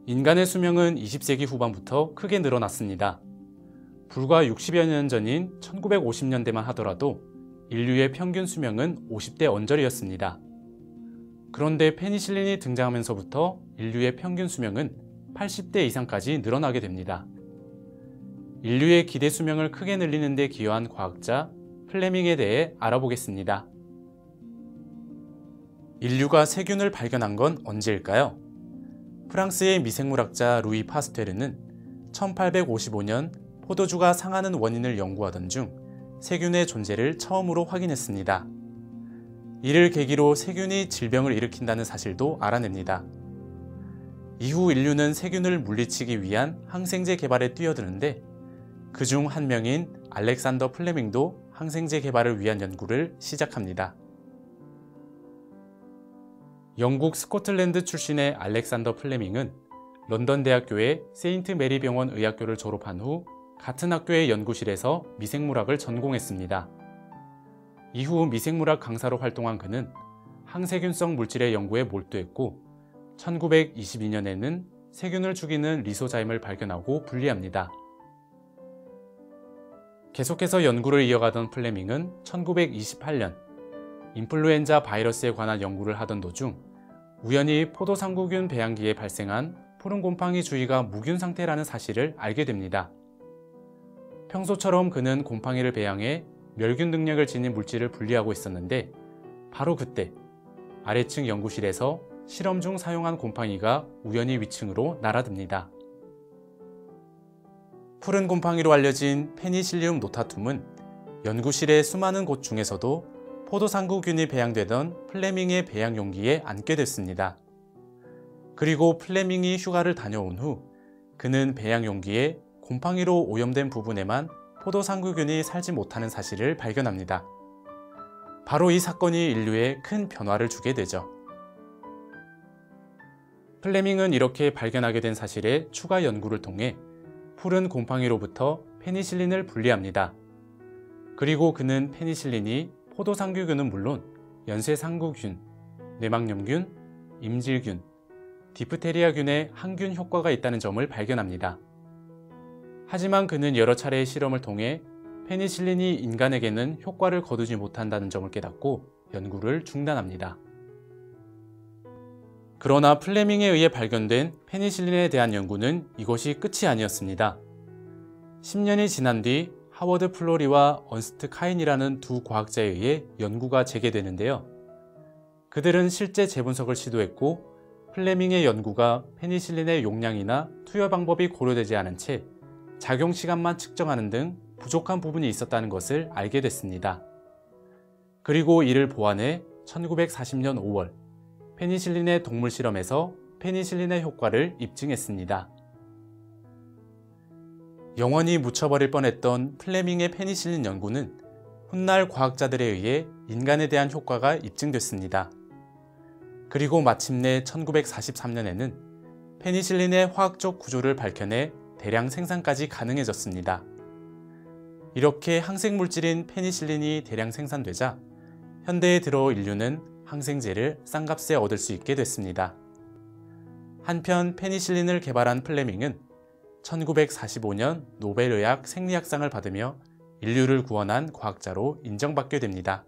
인간의 수명은 20세기 후반부터 크게 늘어났습니다. 불과 60여 년 전인 1950년대만 하더라도 인류의 평균 수명은 50대 언저리였습니다. 그런데 페니실린이 등장하면서부터 인류의 평균 수명은 80대 이상까지 늘어나게 됩니다. 인류의 기대 수명을 크게 늘리는 데 기여한 과학자 플레밍에 대해 알아보겠습니다. 인류가 세균을 발견한 건 언제일까요? 프랑스의 미생물학자 루이 파스테르는 1855년 포도주가 상하는 원인을 연구하던 중 세균의 존재를 처음으로 확인했습니다. 이를 계기로 세균이 질병을 일으킨다는 사실도 알아냅니다. 이후 인류는 세균을 물리치기 위한 항생제 개발에 뛰어드는데 그중 한 명인 알렉산더 플레밍도 항생제 개발을 위한 연구를 시작합니다. 영국 스코틀랜드 출신의 알렉산더 플레밍은 런던 대학교의 세인트 메리 병원 의학교를 졸업한 후 같은 학교의 연구실에서 미생물학을 전공했습니다. 이후 미생물학 강사로 활동한 그는 항세균성 물질의 연구에 몰두했고 1922년에는 세균을 죽이는 리소자임을 발견하고 분리합니다. 계속해서 연구를 이어가던 플레밍은 1928년 인플루엔자 바이러스에 관한 연구를 하던 도중 우연히 포도상구균 배양기에 발생한 푸른 곰팡이 주위가 무균 상태라는 사실을 알게 됩니다. 평소처럼 그는 곰팡이를 배양해 멸균 능력을 지닌 물질을 분리하고 있었는데 바로 그때 아래층 연구실에서 실험 중 사용한 곰팡이가 우연히 위층으로 날아듭니다. 푸른 곰팡이로 알려진 페니실리움 노타툼은 연구실의 수많은 곳 중에서도 포도상구균이 배양되던 플레밍의 배양 용기에 앉게 됐습니다. 그리고 플레밍이 휴가를 다녀온 후 그는 배양 용기에 곰팡이로 오염된 부분에만 포도상구균이 살지 못하는 사실을 발견합니다. 바로 이 사건이 인류에 큰 변화를 주게 되죠. 플레밍은 이렇게 발견하게 된 사실에 추가 연구를 통해 푸른 곰팡이로부터 페니실린을 분리합니다. 그리고 그는 페니실린이 포도상구균은 물론 연쇄상구균, 뇌막염균, 임질균, 디프테리아균에 항균 효과가 있다는 점을 발견합니다. 하지만 그는 여러 차례의 실험을 통해 페니실린이 인간에게는 효과를 거두지 못한다는 점을 깨닫고 연구를 중단합니다. 그러나 플레밍에 의해 발견된 페니실린에 대한 연구는 이것이 끝이 아니었습니다. 10년이 지난 뒤 하워드 플로리와 언스트 카인이라는 두 과학자에 의해 연구가 재개되는데요. 그들은 실제 재분석을 시도했고 플레밍의 연구가 페니실린의 용량이나 투여 방법이 고려되지 않은 채 작용 시간만 측정하는 등 부족한 부분이 있었다는 것을 알게 됐습니다. 그리고 이를 보완해 1940년 5월 페니실린의 동물 실험에서 페니실린의 효과를 입증했습니다. 영원히 묻혀버릴 뻔했던 플레밍의 페니실린 연구는 훗날 과학자들에 의해 인간에 대한 효과가 입증됐습니다. 그리고 마침내 1943년에는 페니실린의 화학적 구조를 밝혀내 대량 생산까지 가능해졌습니다. 이렇게 항생물질인 페니실린이 대량 생산되자 현대에 들어 인류는 항생제를 싼 값에 얻을 수 있게 됐습니다. 한편 페니실린을 개발한 플레밍은 1945년 노벨의학 생리학상을 받으며 인류를 구원한 과학자로 인정받게 됩니다.